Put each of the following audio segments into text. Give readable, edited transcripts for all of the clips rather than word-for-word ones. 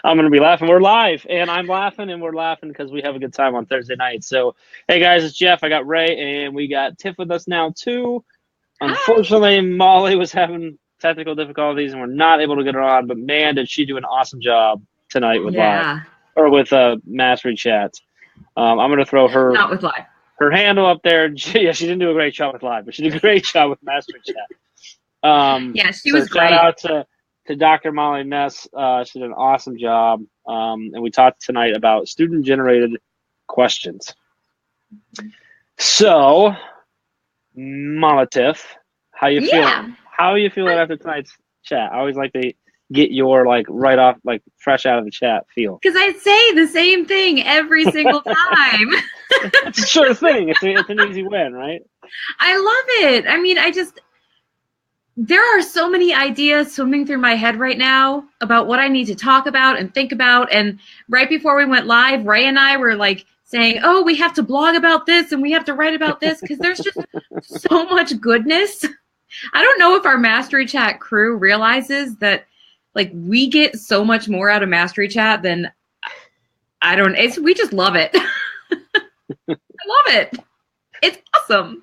I'm going to be laughing. We're live, and I'm laughing, and we're laughing because we have a good time on Thursday night. So, hey guys, it's Jeff. I got Ray, and we got Tiff with us now too. Hi. Unfortunately, Molly was having technical difficulties, and we're not able to get her on. But man, did she do an awesome job tonight with live Yeah, or with Mastery Chat. I'm going to throw not with live. her handle up there. Yeah, she didn't do a great job with live, but she did a great job with Mastery Chat. Yeah, she So was shout great. out to Dr. Molly Ness. She did an awesome job. And we talked tonight about student generated questions. So, Mama Tiff, how you Yeah, feeling? How are you feeling after tonight's chat? I always like to get your like right off, like fresh out of the chat feel. because I say the same thing every single time. It's a sure thing. It's an easy win, right? I love it. I mean, there are so many ideas swimming through my head right now about what I need to talk about and think about. And right before we went live, Ray and I were like saying, oh, we have to blog about this and we have to write about this because there's just so much goodness. I don't know if our Mastery Chat crew realizes that like we get so much more out of Mastery Chat than we just love it. I love it. It's awesome.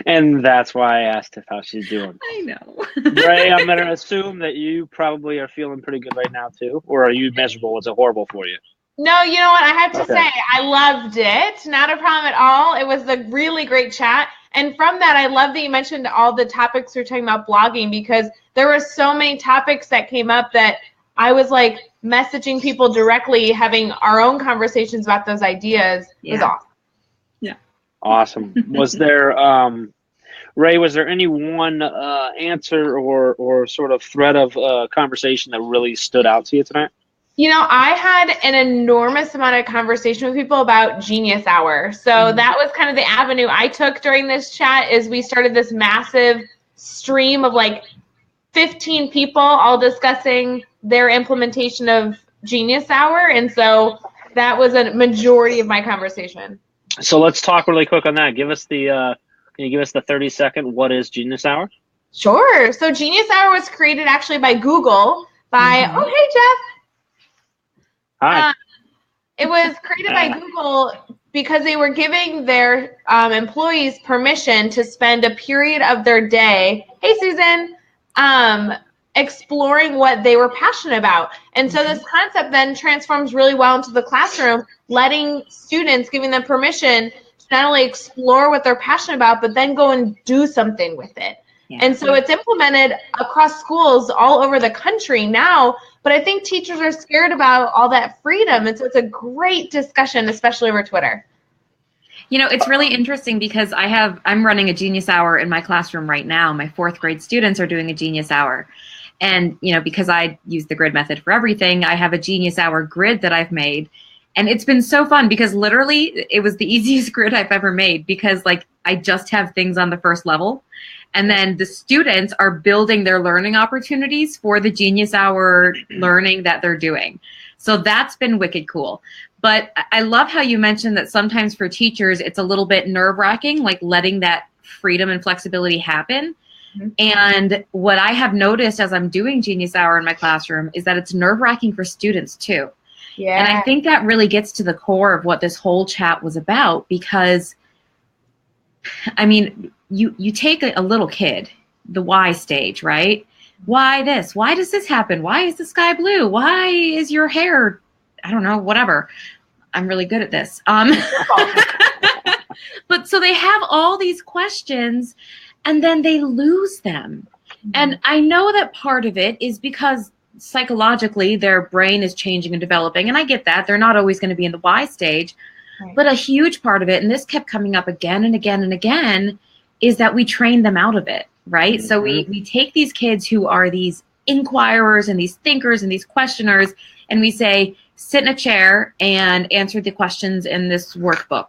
And that's why I asked Tiff how she's doing. I know. Ray, I'm going to assume that you probably are feeling pretty good right now too, or are you miserable? Was it horrible for you? No, you know what? I have to Okay. say, I loved it. Not a problem at all. It was a really great chat. And from that, I love that you mentioned all the topics you're talking about blogging, because there were so many topics that came up that I was like messaging people directly, having our own conversations about those ideas. It was awesome. Yeah. Awesome. Was there, Ray, was there any one answer or sort of thread of conversation that really stood out to you tonight? You know, I had an enormous amount of conversation with people about Genius Hour. So that was kind of the avenue I took during this chat. Is we started this massive stream of like 15 people all discussing their implementation of Genius Hour. And so that was a majority of my conversation. So let's talk really quick on that. Can you give us the 30-second what is Genius Hour? Sure. So Genius Hour was created actually by Google by, oh, hey, Jeff. Hi. It was created by Google because they were giving their employees permission to spend a period of their day, hey, Susan, exploring what they were passionate about. And so this concept then transforms really well into the classroom, letting students, giving them permission to not only explore what they're passionate about, but then go and do something with it. Yeah. And so it's implemented across schools all over the country now, but I think teachers are scared about all that freedom. And so it's a great discussion, especially over Twitter. You know, it's really interesting because I'm running a Genius Hour in my classroom right now. My 4th grade students are doing a Genius Hour. And, you know, because I use the grid method for everything, I have a Genius Hour grid that I've made. And it's been so fun because literally it was the easiest grid I've ever made because like I just have things on the first level. And then the students are building their learning opportunities for the Genius Hour learning that they're doing. So that's been wicked cool. But I love how you mentioned that sometimes for teachers, it's a little bit nerve-wracking, like letting that freedom and flexibility happen. Mm-hmm. And what I have noticed as I'm doing Genius Hour in my classroom is that it's nerve-wracking for students too. Yeah. And I think that really gets to the core of what this whole chat was about because, I mean, you take a little kid, the why stage, right? Why this? Why does this happen? Why is the sky blue? Why is your hair, I don't know, whatever. I'm really good at this. But so they have all these questions and then they lose them. Mm-hmm. And I know that part of it is because psychologically their brain is changing and developing. And I get that. They're not always going to be in the why stage. Right. But a huge part of it, and this kept coming up again and again and again, is that we train them out of it, right? Mm-hmm. So we take these kids who are these inquirers and these thinkers and these questioners, and we say, sit in a chair and answer the questions in this workbook.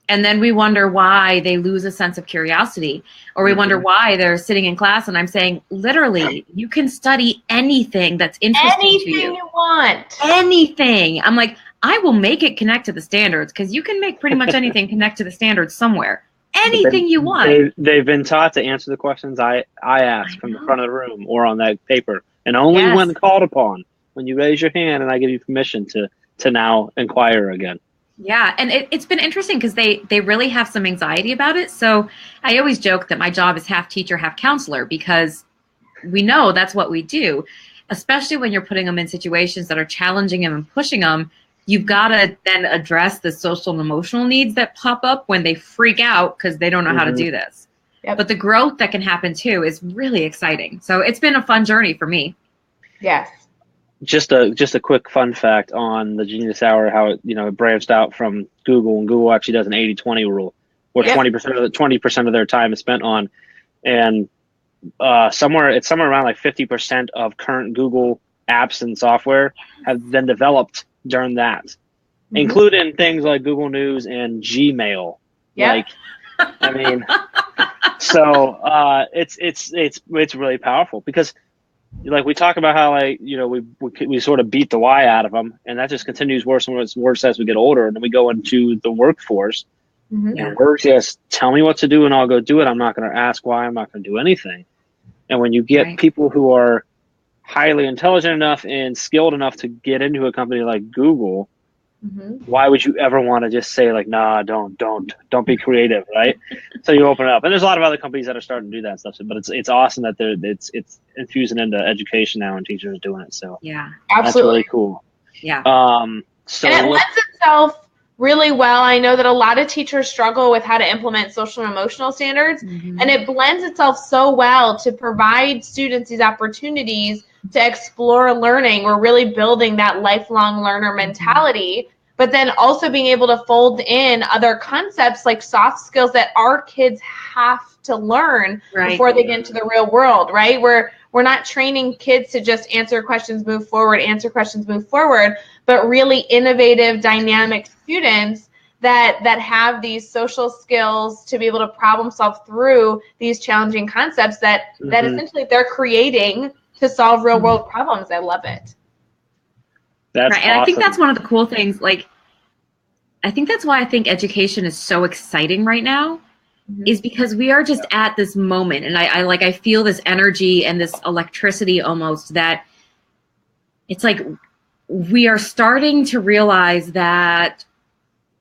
And then we wonder why they lose a sense of curiosity, or we wonder why they're sitting in class. And I'm saying, literally, you can study anything that's interesting to you. Anything you want. Anything. I'm like, I will make it connect to the standards because you can make pretty much anything connect to the standards somewhere. Anything you want. They've been taught to answer the questions I ask from the front of the room or on that paper, and only when called upon. when you raise your hand and I give you permission to now inquire again. Yeah, and it's been interesting because they really have some anxiety about it. So I always joke that my job is half teacher, half counselor, because we know that's what we do, especially when you're putting them in situations that are challenging them and pushing them. You've got to then address the social and emotional needs that pop up when they freak out because they don't know how to do this. Yep. But the growth that can happen too is really exciting. So it's been a fun journey for me. Yes. Just a quick fun fact on the Genius Hour, how it branched out from Google, and Google actually does an 80-20 rule, where 20% of their time is spent on, and somewhere around like 50% of current Google apps and software have been developed during that, including things like Google News and Gmail. Yeah. Like, I mean, so it's really powerful because, like, we talk about how, like, we sort of beat the Y out of them, and that just continues worse and worse as we get older, and then we go into the workforce, and we're just tell me what to do and I'll go do it. I'm not going to ask why. I'm not going to do anything. And when you get people who are highly intelligent enough and skilled enough to get into a company like Google, why would you ever want to just say, like, nah, don't be creative, right? So you open it up, and there's a lot of other companies that are starting to do that stuff. But it's awesome that it's infusing into education now, and teachers are doing it. So yeah, absolutely, that's really cool. Yeah. So and it lends itself really well. I know that a lot of teachers struggle with how to implement social and emotional standards, and it blends itself so well to provide students these opportunities to explore learning. We're really building that lifelong learner mentality, but then also being able to fold in other concepts like soft skills that our kids have to learn before they get into the real world, right? We're not training kids to just answer questions, move forward, but really innovative, dynamic students that have these social skills to be able to problem solve through these challenging concepts that essentially they're creating to solve real world problems. I love it. That's right. And awesome. I think that's one of the cool things. Like, I think that's why I think education is so exciting right now, is because we are just at this moment. And I feel this energy and this electricity almost, that it's like we are starting to realize that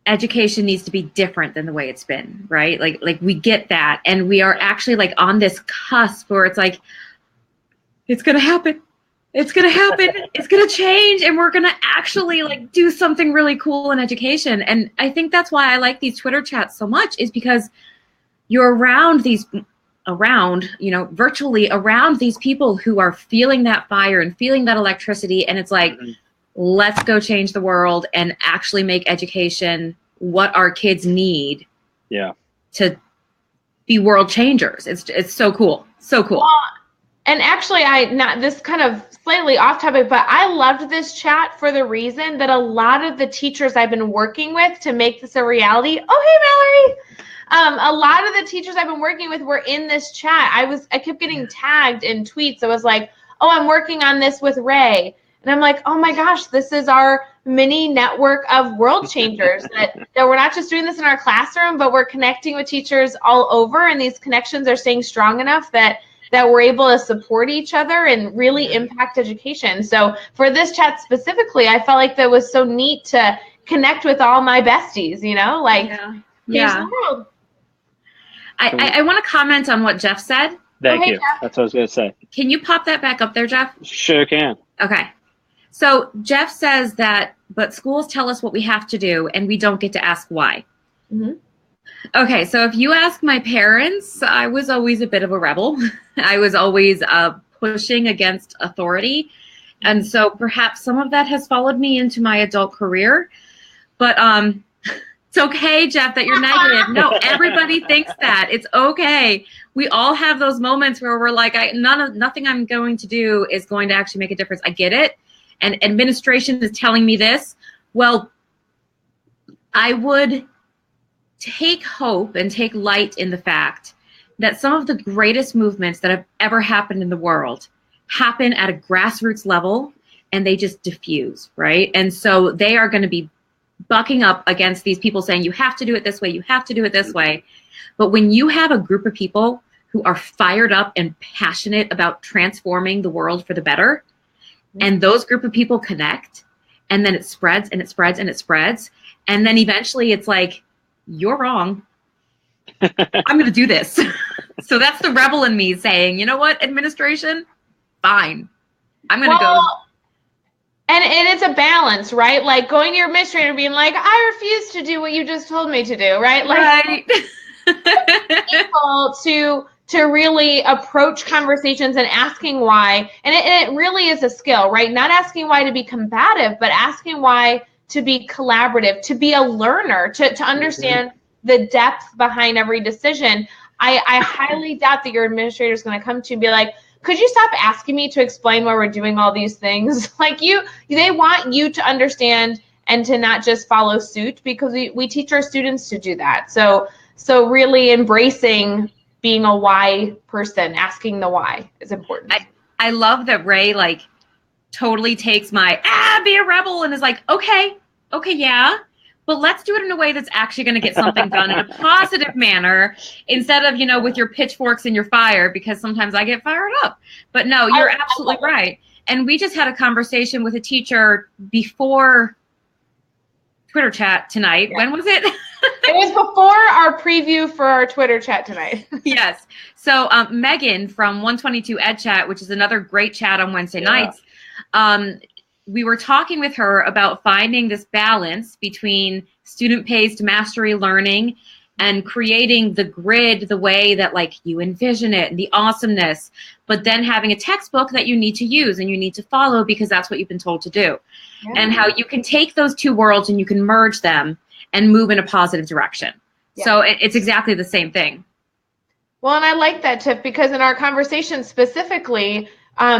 education needs to be different than the way it's been, right? Like we get that. And we are actually like on this cusp where it's like, it's going to happen. It's going to happen. It's going to change. And we're going to actually like do something really cool in education. And I think that's why I like these Twitter chats so much, is because you're virtually around these people who are feeling that fire and feeling that electricity. And it's like, let's go change the world and actually make education what our kids need to be world changers. It's so cool. So cool. Well, and actually, this kind of slightly off topic, but I loved this chat for the reason that a lot of the teachers I've been working with to make this a reality. Oh, hey, Mallory. A lot of the teachers I've been working with were in this chat. I kept getting tagged in tweets. I was like, oh, I'm working on this with Rae. And I'm like, oh my gosh, this is our mini network of world changers that we're not just doing this in our classroom, but we're connecting with teachers all over. And these connections are staying strong enough that we're able to support each other and really impact education. So for this chat specifically, I felt like that was so neat to connect with all my besties, change the world. I want to comment on what Jeff said. Thank you. Jeff. That's what I was going to say. Can you pop that back up there, Jeff? Sure can. Okay. So Jeff says but schools tell us what we have to do and we don't get to ask why. Okay, so if you ask my parents, I was always a bit of a rebel. I was always pushing against authority. And so perhaps some of that has followed me into my adult career. But it's okay, Jeff, that you're negative. No, everybody thinks that. It's okay. We all have those moments where we're like, nothing I'm going to do is going to actually make a difference. I get it. And administration is telling me this. Well, I would take hope and take light in the fact that some of the greatest movements that have ever happened in the world happen at a grassroots level, and they just diffuse, right? And so they are going to be bucking up against these people saying, you have to do it this way, you have to do it this way. But when you have a group of people who are fired up and passionate about transforming the world for the better, and those group of people connect, and then it spreads and it spreads and it spreads. And then eventually it's like, you're wrong. I'm going to do this. So that's the rebel in me saying, you know what, administration, fine. I'm going to go. And it's a balance, right? Like going to your administrator being like, I refuse to do what you just told me to do, right? Like people to really approach conversations and asking why. And it really is a skill, right? Not asking why to be combative, but asking why to be collaborative, to be a learner, to understand the depth behind every decision. I highly doubt that your administrator is going to come to you and be like, could you stop asking me to explain why we're doing all these things? Like they want you to understand and to not just follow suit, because we teach our students to do that. So really embracing being a why person, asking the why is important. I love that Rae like totally takes my be a rebel and is like, okay, yeah. But let's do it in a way that's actually going to get something done in a positive manner instead of, with your pitchforks and your fire, because sometimes I get fired up. But no, you're absolutely right. And we just had a conversation with a teacher before Twitter chat tonight. Yeah. When was it? It was before our preview for our Twitter chat tonight. Yes. So Megan from 122 Ed Chat, which is another great chat on Wednesday nights, we were talking with her about finding this balance between student-paced mastery learning and creating the grid the way that like you envision it and the awesomeness, but then having a textbook that you need to use and you need to follow because that's what you've been told to do. Yeah. And how you can take those two worlds and you can merge them and move in a positive direction. Yeah. So it's exactly the same thing. Well, and I like that, Tiff, because in our conversation specifically,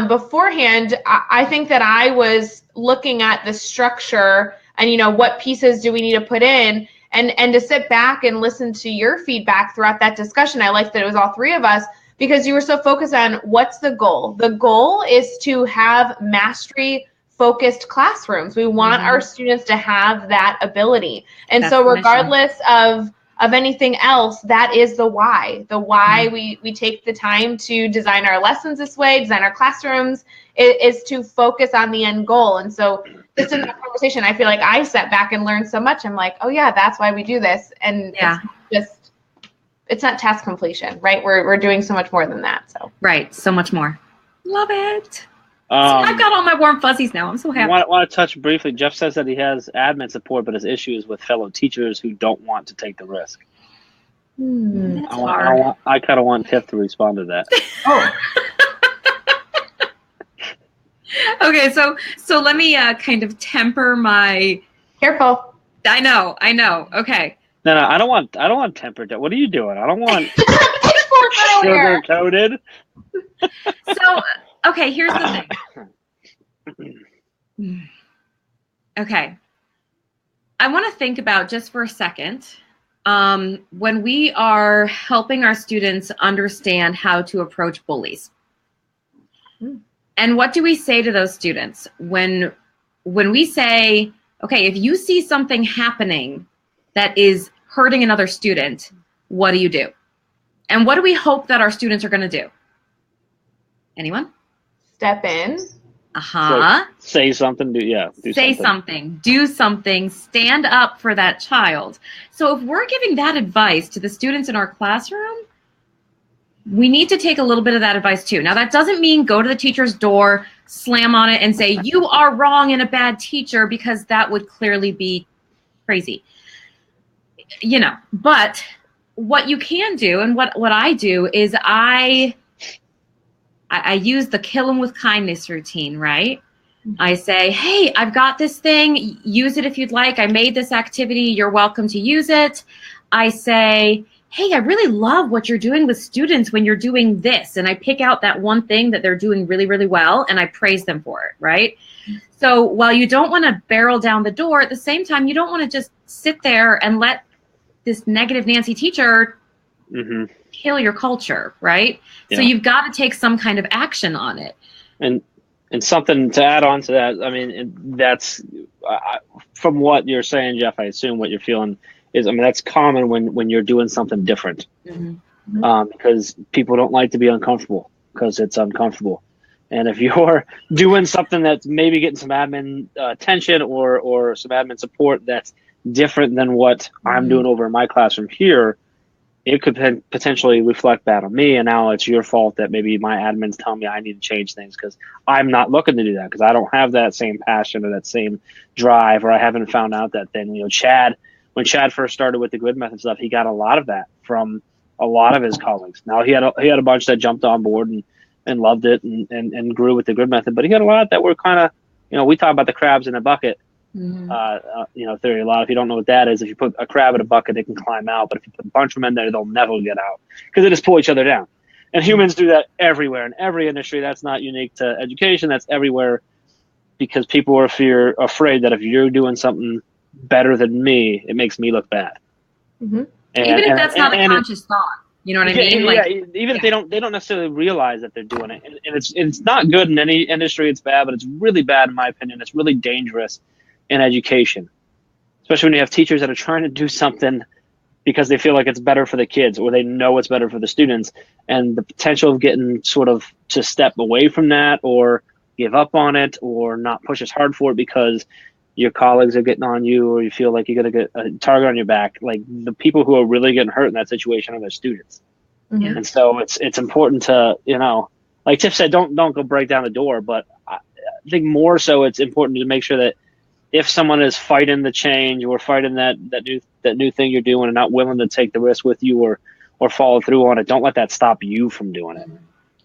beforehand, I think that I was looking at the structure and, what pieces do we need to put in, and to sit back and listen to your feedback throughout that discussion. I liked that it was all three of us because you were so focused on what's the goal. The goal is to have mastery focused classrooms. We want our students to have that ability. And so regardless of anything else, that is the why. The why we take the time to design our lessons this way, design our classrooms, is to focus on the end goal. And so just in that conversation, I feel like I sat back and learned so much. I'm like, oh yeah, that's why we do this. And it's not task completion, right? We're doing so much more than that. So right, so much more. Love it. I've got all my warm fuzzies now. I'm so happy. I want to touch briefly. Jeff says that he has admin support, but his issue is with fellow teachers who don't want to take the risk. I kind of want Tiff to respond to that. Oh. Okay, so let me kind of temper my. Careful. I know. Okay. No, I don't want tempered. What are you doing? I don't want sugar coated. So. Okay, here's the thing. Okay. I want to think about just for a second, when we are helping our students understand how to approach bullies. And what do we say to those students? When we say, okay, if you see something happening that is hurting another student, what do? And what do we hope that our students are going to do? Anyone? Step in. Say something. Say something. Do something. Stand up for that child. So if we're giving that advice to the students in our classroom, we need to take a little bit of that advice too. Now that doesn't mean go to the teacher's door, slam on it and say, you are wrong and a bad teacher, because that would clearly be crazy. But what you can do, and what I do, is I use the kill 'em with kindness routine, right? I say, hey, I've got this thing. Use it if you'd like. I made this activity. You're welcome to use it. I say, hey, I really love what you're doing with students when you're doing this. And I pick out that one thing that they're doing really, really well, and I praise them for it, right? So while you don't want to barrel down the door, at the same time, you don't want to just sit there and let this negative Nancy teacher kill your culture, right? Yeah. So you've got to take some kind of action on it. And something to add on to that, I mean, that's from what you're saying, Jeff, I assume what you're feeling is, I mean, that's common when you're doing something different, because people don't like to be uncomfortable because it's uncomfortable. And if you're doing something that's maybe getting some admin attention or some admin support that's different than what I'm doing over in my classroom here, it could potentially reflect bad on me. And now it's your fault that maybe my admin's telling me I need to change things because I'm not looking to do that because I don't have that same passion or that same drive, or I haven't found out that then, when Chad first started with the grid method stuff, he got a lot of that from a lot of his colleagues. Now he had a bunch that jumped on board and loved it and grew with the grid method, but he had a lot that were kind of, we talk about the crabs in a bucket theory a lot. If you don't know what that is, if you put a crab in a bucket, it can climb out, but if you put a bunch of them in there, they'll never get out because they just pull each other down. And humans do that everywhere in every industry. That's not unique to education. That's everywhere because people are afraid that if you're doing something better than me, it makes me look bad. Even if that's not a conscious thought. You know what I mean? Even if they don't necessarily realize that they're doing it, and it's not good in any industry. It's bad, but it's really bad in my opinion. It's really dangerous in education, especially when you have teachers that are trying to do something because they feel like it's better for the kids or they know it's better for the students, and the potential of getting sort of to step away from that or give up on it or not push as hard for it because your colleagues are getting on you or you feel like you're going to get a target on your back. Like the people who are really getting hurt in that situation are the students. And so it's important to, like Tiff said, don't go break down the door, but I think more so it's important to make sure that if someone is fighting the change or fighting that new thing you're doing and not willing to take the risk with you or follow through on it, don't let that stop you from doing it.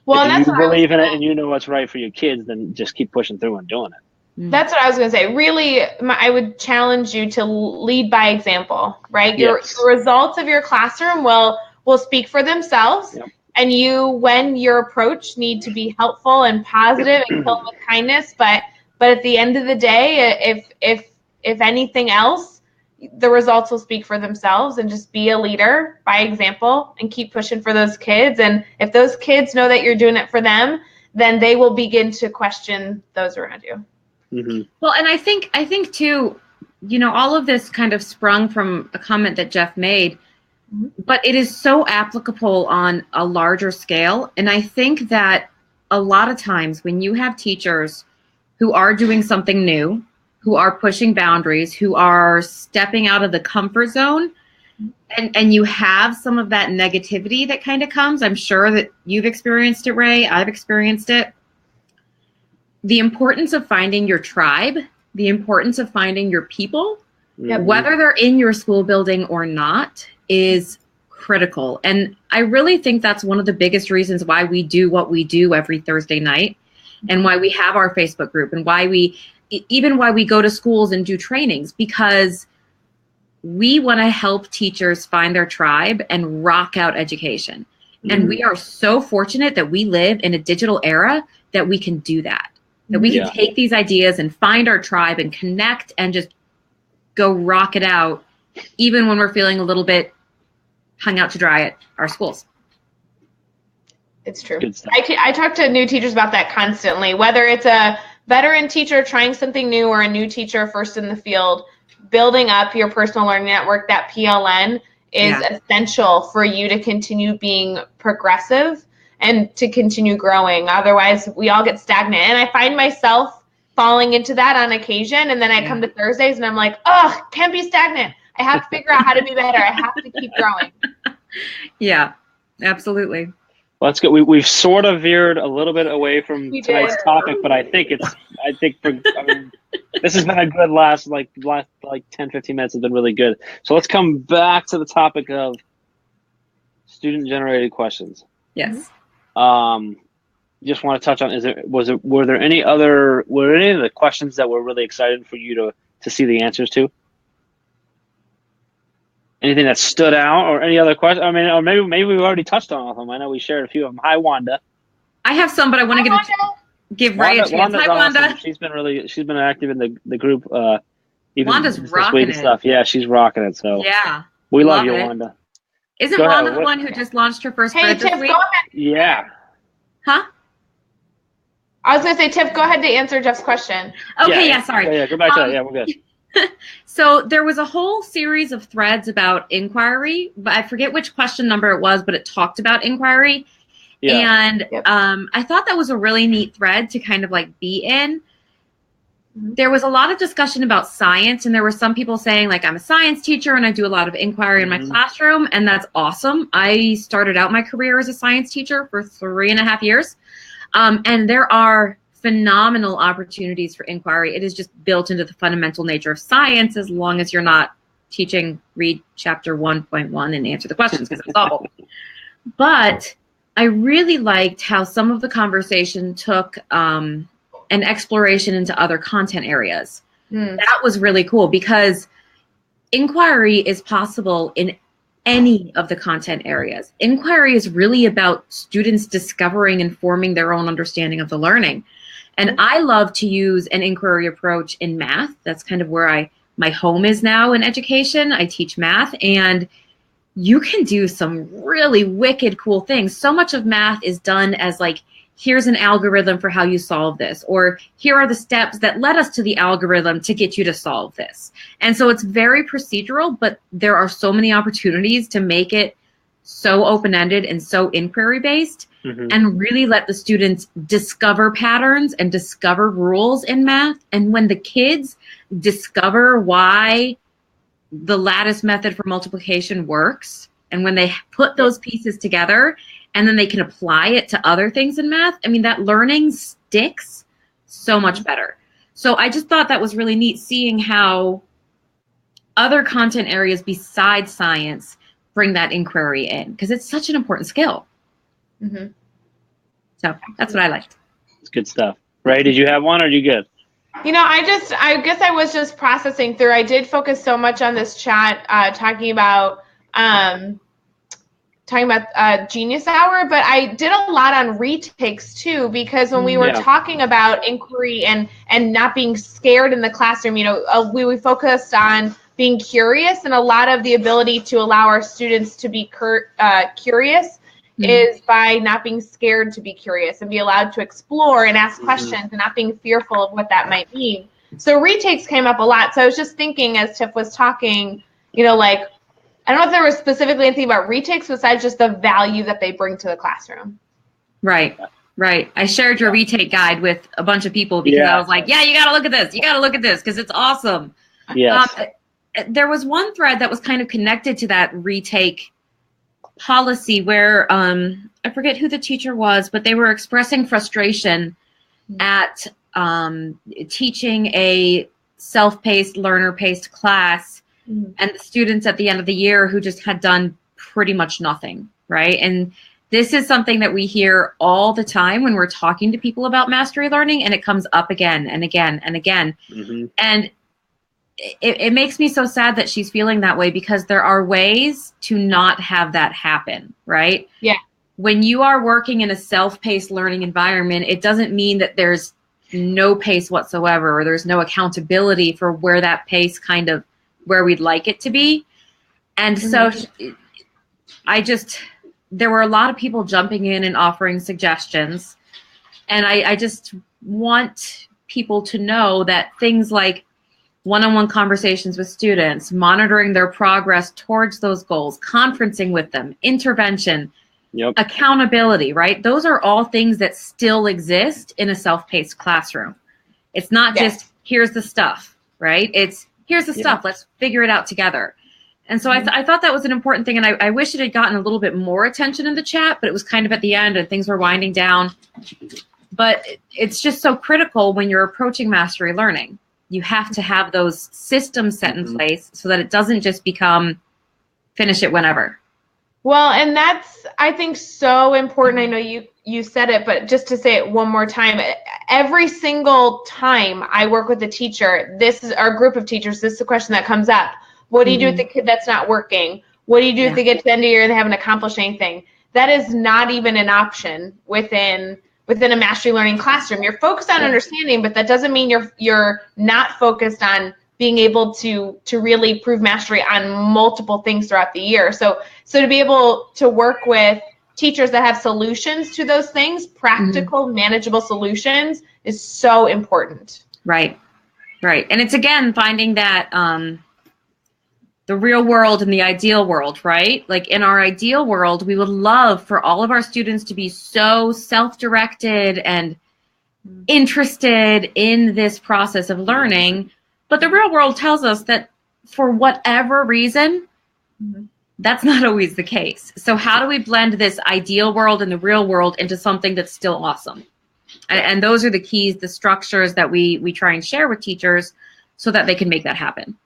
Well, if you believe in it and you know what's right for your kids, then just keep pushing through and doing it. That's what I was going to say. Really, I would challenge you to lead by example, right? Your results of your classroom will speak for themselves. Yep. And when your approach need to be helpful and positive and filled with kindness, but at the end of the day, if anything else, the results will speak for themselves, and just be a leader by example and keep pushing for those kids. And if those kids know that you're doing it for them, then they will begin to question those around you. Well, and I think too, all of this kind of sprung from a comment that Jeff made, but it is so applicable on a larger scale. And I think that a lot of times when you have teachers who are doing something new, who are pushing boundaries, who are stepping out of the comfort zone, and you have some of that negativity that kind of comes. I'm sure that you've experienced it, Rae. I've experienced it. The importance of finding your tribe, the importance of finding your people, whether they're in your school building or not, is critical. And I really think that's one of the biggest reasons why we do what we do every Thursday night, and why we have our Facebook group, and why we go to schools and do trainings, because we want to help teachers find their tribe and rock out education. And we are so fortunate that we live in a digital era that we can do that. That we can take these ideas and find our tribe and connect and just go rock it out, even when we're feeling a little bit hung out to dry at our schools. It's true. I talk to new teachers about that constantly, whether it's a veteran teacher trying something new or a new teacher first in the field. Building up your personal learning network, that PLN, is essential for you to continue being progressive and to continue growing. Otherwise, we all get stagnant. And I find myself falling into that on occasion. And then I come to Thursdays and I'm like, oh, can't be stagnant. I have to figure out how to be better. I have to keep growing. Yeah, absolutely. Well, that's good. We've sort of veered a little bit away from tonight's topic, but I think this has been a good last 10, 15 minutes has been really good. So let's come back to the topic of student generated questions. Yes. Just want to touch on, were there any of the questions that were really exciting for you to see the answers to? Anything that stood out, or any other question? I mean, or maybe we've already touched on all of them. I know we shared a few of them. Hi, Wanda. I have some, but I want to give Rae a chance. Hi, Wanda. Awesome. She's been active in the group. Even Wanda's rocking it. Stuff. Yeah, she's rocking it. So we love you, Wanda. Isn't Wanda the one who just launched her first grade this week? Go ahead. Yeah. Huh? I was going to say, Tiff, go ahead to answer Jeff's question. Okay, sorry. Yeah, go back to that. Yeah, we're good. So there was a whole series of threads about inquiry, but I forget which question number it was, but it talked about inquiry. And I thought that was a really neat thread to kind of like be in. There was a lot of discussion about science, and there were some people saying, like, I'm a science teacher and I do a lot of inquiry in my classroom, and that's awesome. I started out my career as a science teacher for 3.5 years, and there are phenomenal opportunities for inquiry. It is just built into the fundamental nature of science, as long as you're not teaching read chapter 1.1 and answer the questions, because it's awful. But I really liked how some of the conversation took an exploration into other content areas. That was really cool, because inquiry is possible in any of the content areas. Inquiry is really about students discovering and forming their own understanding of the learning. And I love to use an inquiry approach in math. That's kind of where my home is now in education. I teach math, and you can do some really wicked cool things. So much of math is done as like, here's an algorithm for how you solve this, or here are the steps that led us to the algorithm to get you to solve this. And so it's very procedural, but there are so many opportunities to make it so open-ended and so inquiry-based, and really let the students discover patterns and discover rules in math. And when the kids discover why the lattice method for multiplication works, and when they put those pieces together, and then they can apply it to other things in math, I mean, that learning sticks so much better. So I just thought that was really neat, seeing how other content areas besides science bring that inquiry in, because it's such an important skill. So that's what I liked. It's good stuff. Rae, did you have one, or are you good? You know, I guess I was just processing through. I did focus so much on this chat, talking about Genius Hour, but I did a lot on retakes too, because when we were talking about inquiry and not being scared in the classroom, you know, we focused on being curious, and a lot of the ability to allow our students to be curious is by not being scared to be curious and be allowed to explore and ask questions and not being fearful of what that might mean. So retakes came up a lot. So I was just thinking, as Tiff was talking, you know, like, I don't know if there was specifically anything about retakes besides just the value that they bring to the classroom. Right. I shared your retake guide with a bunch of people, because I was like, yeah, you got to look at this. You got to look at this, because it's awesome. Yes. There was one thread that was kind of connected to that retake policy where I forget who the teacher was, but they were expressing frustration at teaching a self-paced, learner-paced class, and the students at the end of the year who just had done pretty much nothing, right? And this is something that we hear all the time when we're talking to people about mastery learning, and it comes up again and again and again. And it makes me so sad that she's feeling that way, because there are ways to not have that happen, right? Yeah. When you are working in a self-paced learning environment, it doesn't mean that there's no pace whatsoever, or there's no accountability for where that pace kind of, where we'd like it to be. And so there were a lot of people jumping in and offering suggestions. And I just want people to know that things like one-on-one conversations with students, monitoring their progress towards those goals, conferencing with them, intervention, accountability, right? Those are all things that still exist in a self-paced classroom. It's not just, here's the stuff, right? It's, here's the stuff, let's figure it out together. And so I thought that was an important thing, and I wish it had gotten a little bit more attention in the chat, but it was kind of at the end and things were winding down. But it's just so critical when you're approaching mastery learning. You have to have those systems set in place so that it doesn't just become finish it whenever. Well, and that's, I think, so important. I know you said it, but just to say it one more time, every single time I work with a teacher, this is our group of teachers, this is the question that comes up. What do you do with the kid that's not working? What do you do if they get to the end of the year and they haven't accomplished anything? That is not even an option within a mastery learning classroom. You're focused on understanding, but that doesn't mean you're not focused on being able to really prove mastery on multiple things throughout the year. So to be able to work with teachers that have solutions to those things, practical, manageable solutions, is so important. Right. And it's, again, finding that the real world and the ideal world, right? Like in our ideal world, we would love for all of our students to be so self-directed and interested in this process of learning. But the real world tells us that for whatever reason, that's not always the case. So how do we blend this ideal world and the real world into something that's still awesome? And those are the keys, the structures that we try and share with teachers so that they can make that happen.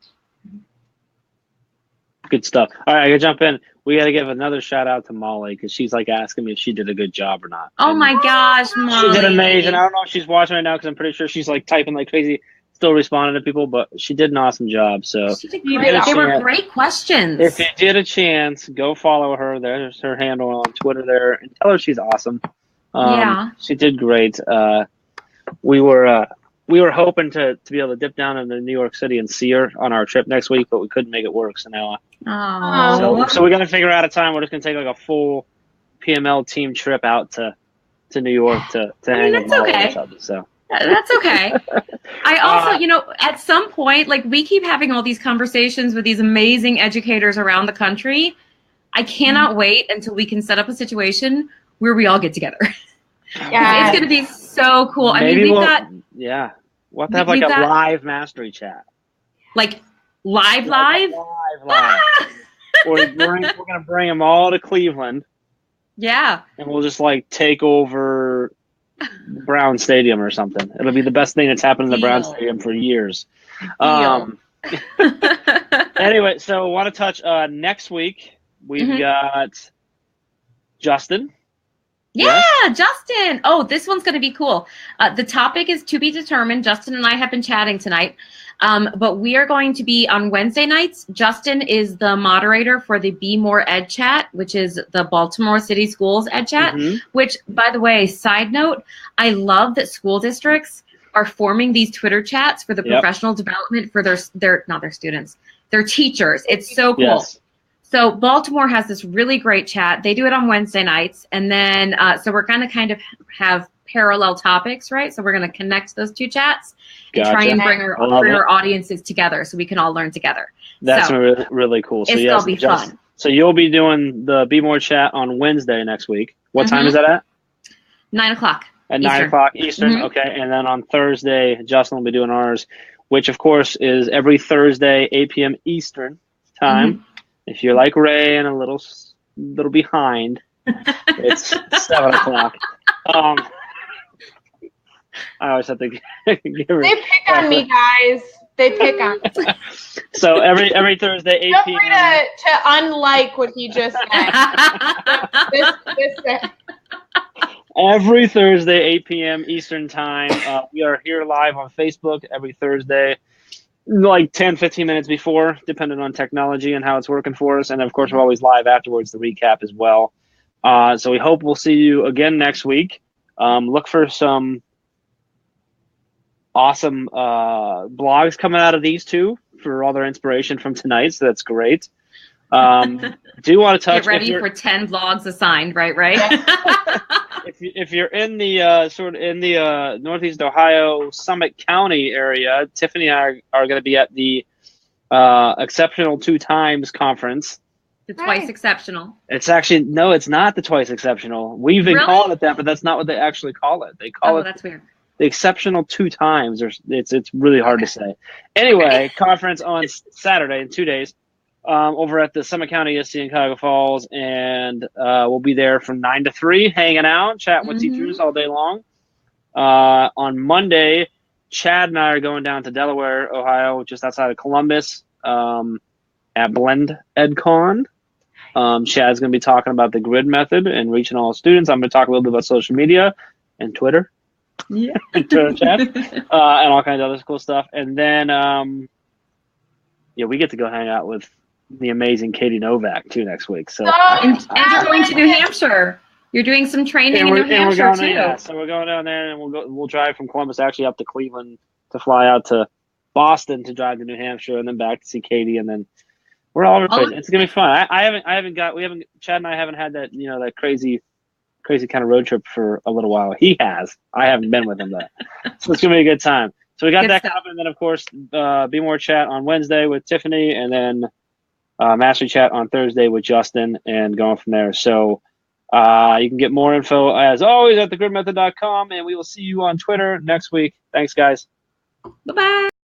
Good stuff. All right, I gotta jump in. We gotta give another shout out to Molly because she's like asking me if she did a good job or not. Oh And my gosh, Molly. she did amazing. I don't know if she's watching right now because I'm pretty sure she's like typing like crazy, still responding to people, but she did an awesome job. So She did great. They were great questions. if you get a chance, go follow her. There's her handle on Twitter there, and tell her she's awesome. Yeah, she did great. We were hoping to be able to dip down into New York City and see her on our trip next week, but we couldn't make it work. So now, so we got to figure out a time. We're just gonna take like a full PML team trip out to New York to hang with Molly or something. So that's okay. I also, at some point, like we keep having all these conversations with these amazing educators around the country. I cannot wait until we can set up a situation where we all get together. Yeah, it's gonna be so cool. Maybe we'll have to have like a live mastery chat. Like live? We're gonna bring them all to Cleveland. Yeah. And we'll just like take over Brown Stadium or something. It'll be the best thing that's happened in the Brown Stadium for years. Anyway, so I want to touch next week. We've got Justin. Yeah, yes. Justin. Oh, this one's going to be cool. The topic is to be determined. Justin and I have been chatting tonight, but we are going to be on Wednesday nights. Justin is the moderator for the Be More Ed Chat, which is the Baltimore City Schools Ed Chat, which, by the way, side note, I love that school districts are forming these Twitter chats for the professional development for their not their students, their teachers. It's so cool. Yes. So Baltimore has this really great chat. They do it on Wednesday nights. And then, so we're going to kind of have parallel topics, right? So we're going to connect those two chats and try and bring our audiences together so we can all learn together. That's really, really cool. So it'll be fun. So you'll be doing the Be More chat on Wednesday next week. What time is that at? 9 o'clock. At 9 o'clock Eastern? Okay. And then on Thursday, Justin will be doing ours, which of course is every Thursday, 8 p.m. Eastern time. If you're like Rae and a little behind, it's 7 o'clock. I always have to give her. They pick on me, guys. They pick on me. So every Thursday, 8 p.m. Feel free to unlike what he just said. Every Thursday, 8 p.m. Eastern time. We are here live on Facebook every Thursday. Like 10, 15 minutes before, depending on technology and how it's working for us. And of course, we're always live afterwards to recap as well. So we hope we'll see you again next week. Look for some awesome blogs coming out of these two for all their inspiration from tonight. So that's great. Do want to touch. Get ready for 10 vlogs assigned, right? If you're in the Northeast Ohio Summit County area, Tiffany and I are going to be at the Exceptional 2 Times conference. The Twice Exceptional. It's actually it's not the Twice Exceptional. We've been calling it that, but that's not what they actually call it. They call it. That's weird. The Exceptional 2 Times. It's really hard to say. Anyway, conference on Saturday in 2 days. Over at the Summit County ESC in Cuyahoga Falls, and we'll be there from 9 to 3, hanging out, chatting with teachers all day long. On Monday, Chad and I are going down to Delaware, Ohio, just outside of Columbus, at Blend EdCon. Chad's going to be talking about the grid method and reaching all students. I'm going to talk a little bit about social media and Twitter. Yeah, and Twitter chat, and all kinds of other cool stuff. And then, we get to go hang out with the amazing Katie Novak too next week. So and you're going to New Hampshire. You're doing some training in New Hampshire too. So we're going down there, and we'll drive from Columbus actually up to Cleveland to fly out to Boston to drive to New Hampshire, and then back to see Katie, and then we're all over the place. It's gonna be fun. Chad and I haven't had that that crazy kind of road trip for a little while. He has. I haven't been with him though. So it's gonna be a good time. So we got that coming, and then of course, Be More Chat on Wednesday with Tiffany, and then Mastery Chat on Thursday with Justin, and going from there. So you can get more info, as always, at thegridmethod.com, and we will see you on Twitter next week. Thanks, guys. Bye-bye.